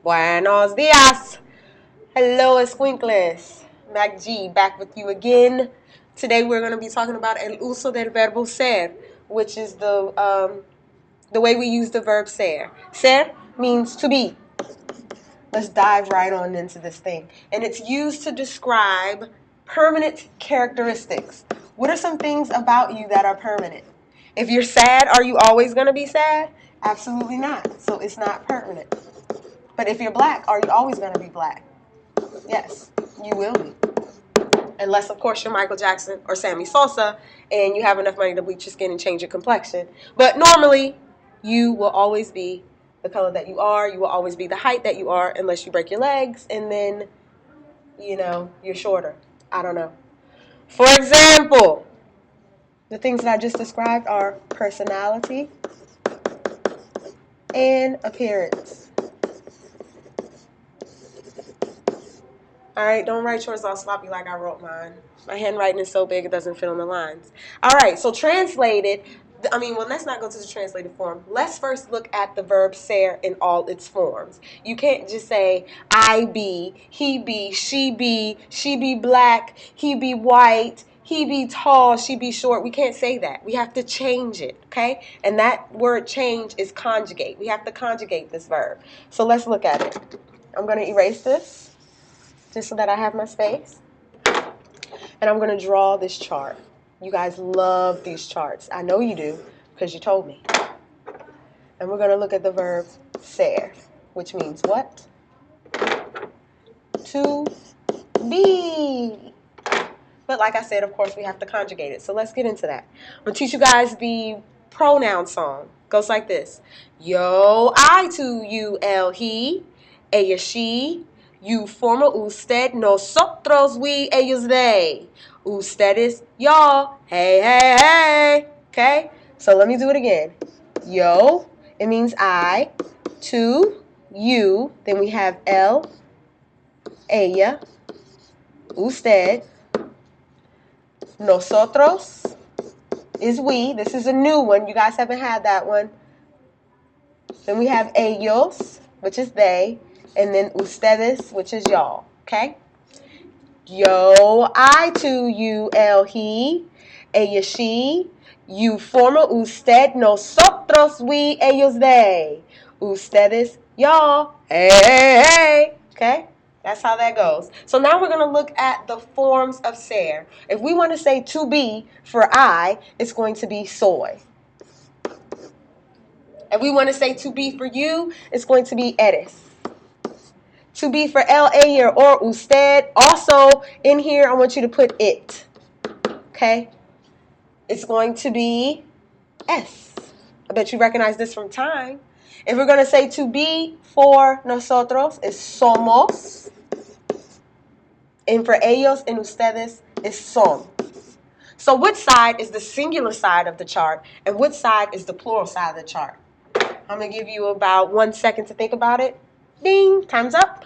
Buenos dias. Hello, escuincles. Mac G back with you again. Today we're going to be talking about el uso del verbo ser, which is the way we use the verb ser. Ser means to be. Let's dive right on into this thing. And it's used to describe permanent characteristics. What are some things about you that are permanent? If you're sad, are you always going to be sad? Absolutely not. So it's not permanent. But if you're black, are you always going to be black? Yes, you will be. Unless, of course, you're Michael Jackson or Sammy Sosa and you have enough money to bleach your skin and change your complexion. But normally, you will always be the color that you are. You will always be the height that you are unless you break your legs and then, you're shorter. I don't know. For example, the things that I just described are personality and appearance. All right, don't write yours all sloppy like I wrote mine. My handwriting is so big it doesn't fit on the lines. All right, so translated, let's not go to the translated form. Let's first look at the verb ser in all its forms. You can't just say I be, he be, she be black, he be white, he be tall, she be short. We can't say that. We have to change it, okay? And that word change is conjugate. We have to conjugate this verb. So let's look at it. I'm going to erase this just so that I have my space. And I'm going to draw this chart. You guys love these charts. I know you do because you told me. And we're going to look at the verb ser, which means what? To be. But like I said, of course, we have to conjugate it. So let's get into that. I'm going to teach you guys the pronoun song. Goes like this. Yo, I to you, el, he, ella, she, you, formal, usted, nosotros, we, ellos, they. Ustedes, y'all, hey, hey, hey. Okay? So let me do it again. Yo, it means I. To, you. Then we have el, ella, usted. Nosotros is we. This is a new one. You guys haven't had that one. Then we have ellos, which is they. And then ustedes, which is y'all. Okay? Yo, I, to, you, el, he, ella, she, you, formal, usted, nosotros, we, ellos, they, ustedes, y'all, hey, hey, hey, okay? That's how that goes. So now we're going to look at the forms of ser. If we want to say to be for I, it's going to be soy. If we want to say to be for you, it's going to be eres. To be for el, ella, or usted. Also, in here, I want you to put it. Okay? It's going to be es. I bet you recognize this from time. If we're going to say to be for nosotros, it's somos. And for ellos and ustedes, it's son. So which side is the singular side of the chart, and which side is the plural side of the chart? I'm going to give you about 1 second to think about it. Ding, time's up.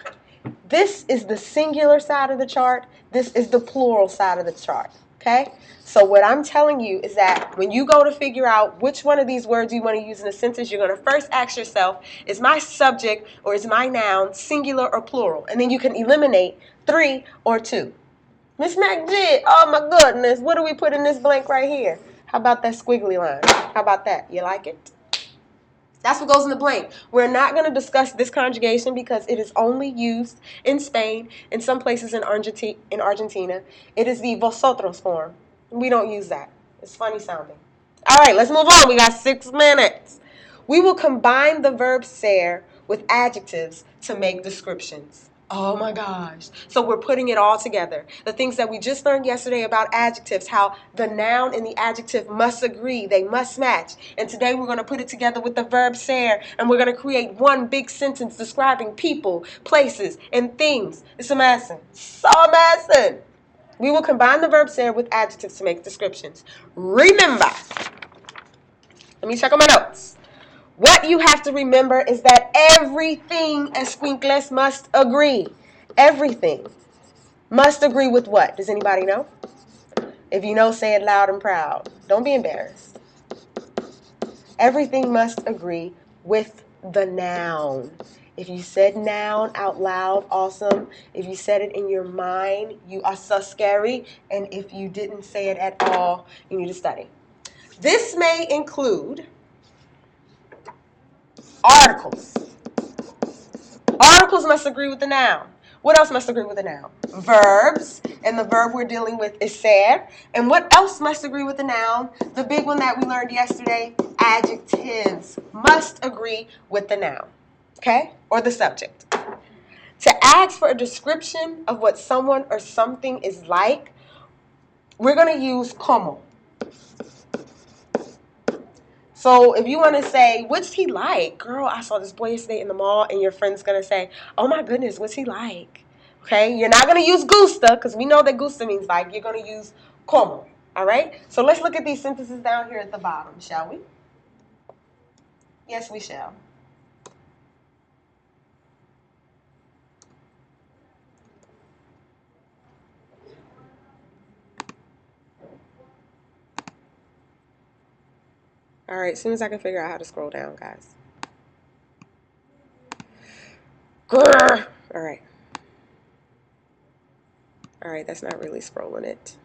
This is the singular side of the chart. This is the plural side of the chart, okay? So what I'm telling you is that when you go to figure out which one of these words you want to use in a sentence, you're going to first ask yourself, is my subject or is my noun singular or plural? And then you can eliminate 3 or 2. Miss MacG, oh my goodness, what do we put in this blank right here? How about that squiggly line? How about that? You like it? That's what goes in the blank. We're not going to discuss this conjugation because it is only used in Spain, in some places in Argentina. It is the vosotros form. We don't use that. It's funny sounding. All right, let's move on. We got 6 minutes. We will combine the verb ser with adjectives to make descriptions. Oh my gosh. So we're putting it all together. The things that we just learned yesterday about adjectives, how the noun and the adjective must agree, they must match. And today we're going to put it together with the verb ser, and we're going to create one big sentence describing people, places, and things. It's amazing. So amazing. We will combine the verb ser with adjectives to make descriptions. Remember, let me check on my notes. What you have to remember is that everything, escuincles, must agree. Everything must agree with what? Does anybody know? If you know, say it loud and proud. Don't be embarrassed. Everything must agree with the noun. If you said noun out loud, awesome. If you said it in your mind, you are so scary. And if you didn't say it at all, you need to study. This may include articles. Articles must agree with the noun. What else must agree with the noun? Verbs, and the verb we're dealing with is ser. And what else must agree with the noun? The big one that we learned yesterday, adjectives must agree with the noun, okay? Or the subject. To ask for a description of what someone or something is like, we're going to use como. So if you want to say, what's he like? Girl, I saw this boy yesterday in the mall, and your friend's going to say, oh my goodness, what's he like? Okay, you're not going to use gusta, because we know that gusta means like. You're going to use como, all right? So let's look at these sentences down here at the bottom, shall we? Yes, we shall. All right, as soon as I can figure out how to scroll down, guys. Grr. All right. All right, that's not really scrolling it.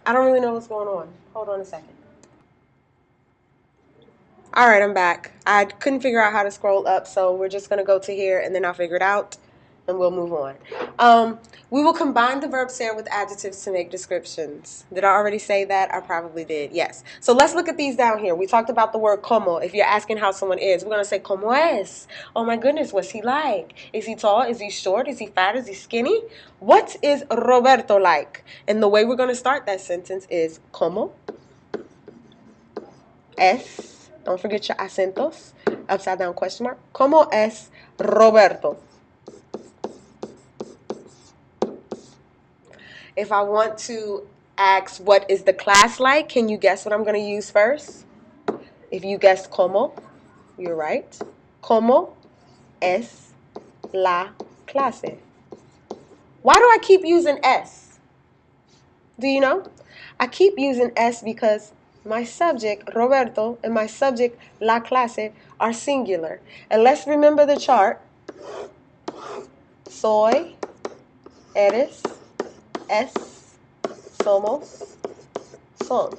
I don't really know what's going on. Hold on a second. All right, I'm back. I couldn't figure out how to scroll up, so we're just going to go to here, and then I'll figure it out, and we'll move on. We will combine the verb ser with adjectives to make descriptions. Did I already say that? I probably did, yes. So let's look at these down here. We talked about the word como. If you're asking how someone is, we're going to say, como es? Oh, my goodness, what's he like? Is he tall? Is he short? Is he fat? Is he skinny? What is Roberto like? And the way we're going to start that sentence is, como es? Don't forget your acentos. Upside down question mark. ¿Cómo es Roberto? If I want to ask what is the class like, can you guess what I'm going to use first? If you guessed como, you're right. ¿Cómo es la clase? Why do I keep using es? Do you know? I keep using es because my subject, Roberto, and my subject, la clase, are singular. And let's remember the chart. Soy, eres, es, somos, son.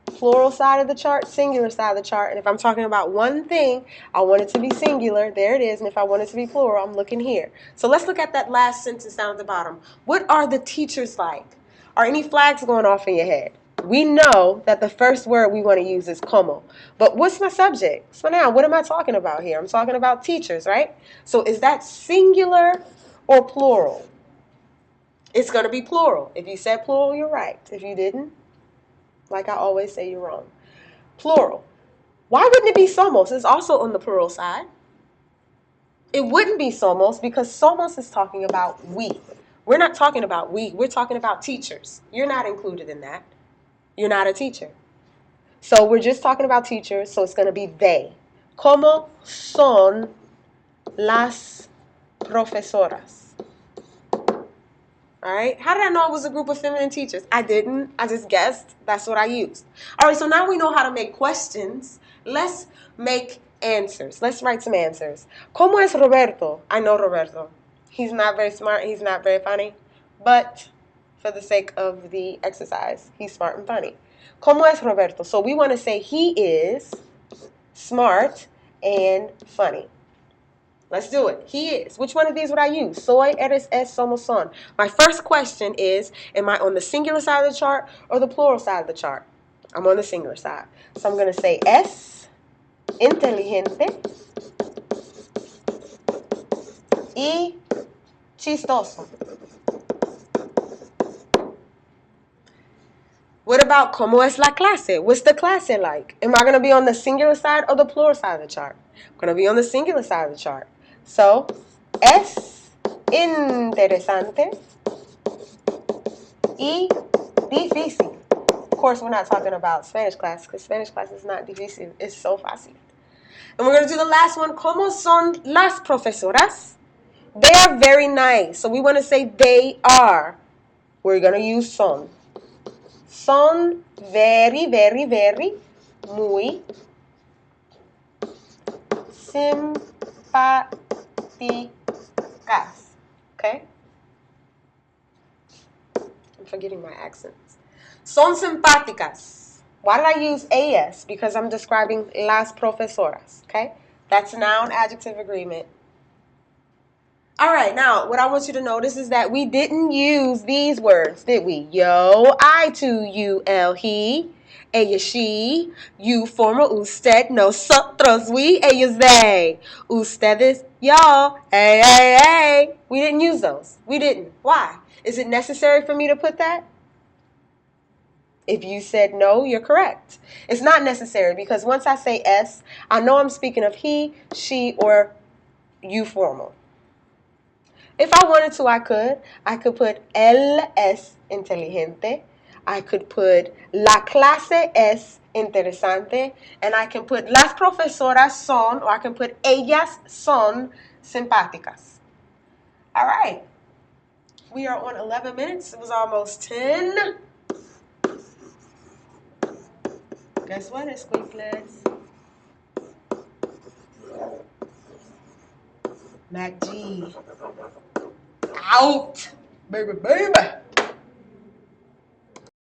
Plural side of the chart, singular side of the chart. And if I'm talking about one thing, I want it to be singular. There it is. And if I want it to be plural, I'm looking here. So let's look at that last sentence down at the bottom. What are the teachers like? Are any flags going off in your head? We know that the first word we want to use is como. But what's my subject? So now, what am I talking about here? I'm talking about teachers, right? So is that singular or plural? It's going to be plural. If you said plural, you're right. If you didn't, like I always say, you're wrong. Plural. Why wouldn't it be somos? It's also on the plural side. It wouldn't be somos because somos is talking about we. We're not talking about we. We're talking about teachers. You're not included in that. You're not a teacher. So we're just talking about teachers, so it's going to be they. ¿Cómo son las profesoras? All right. How did I know it was a group of feminine teachers? I didn't. I just guessed. That's what I used. All right. So now we know how to make questions. Let's make answers. Let's write some answers. ¿Cómo es Roberto? I know Roberto. He's not very smart. He's not very funny. But for the sake of the exercise, he's smart and funny. ¿Cómo es Roberto? So we want to say he is smart and funny. Let's do it. He is. Which one of these would I use? Soy, eres, es, somos, son. My first question is, am I on the singular side of the chart or the plural side of the chart? I'm on the singular side. So I'm going to say es inteligente y chistoso. What about cómo es la clase? What's the clase like? Am I going to be on the singular side or the plural side of the chart? I'm going to be on the singular side of the chart. So, es interesante y difícil. Of course, we're not talking about Spanish class because Spanish class is not difícil. It's so fácil. And we're going to do the last one. ¿Cómo son las profesoras? They are very nice. So we want to say they are. We're going to use son. Son very, very, very, muy simpáticas. Okay? I'm forgetting my accents. Son simpáticas. Why did I use AS? Because I'm describing las profesoras. Okay? That's noun adjective agreement. All right, now what I want you to notice is that we didn't use these words, did we? Yo, I to you, él, he, ella, she, you, formal, usted, nosotros, we, ellos, they, ustedes, y'all, hey, hey, hey. We didn't use those. We didn't. Why? Is it necessary for me to put that? If you said no, you're correct. It's not necessary because once I say S, I know I'm speaking of he, she, or you formal. If I wanted to, I could. I could put él es inteligente. I could put la clase es interesante. And I can put las profesoras son, or I can put ellas son simpáticas. All right. We are on 11 minutes. It was almost 10. Guess what, Esquinkles? Mac G. Out. Baby, baby.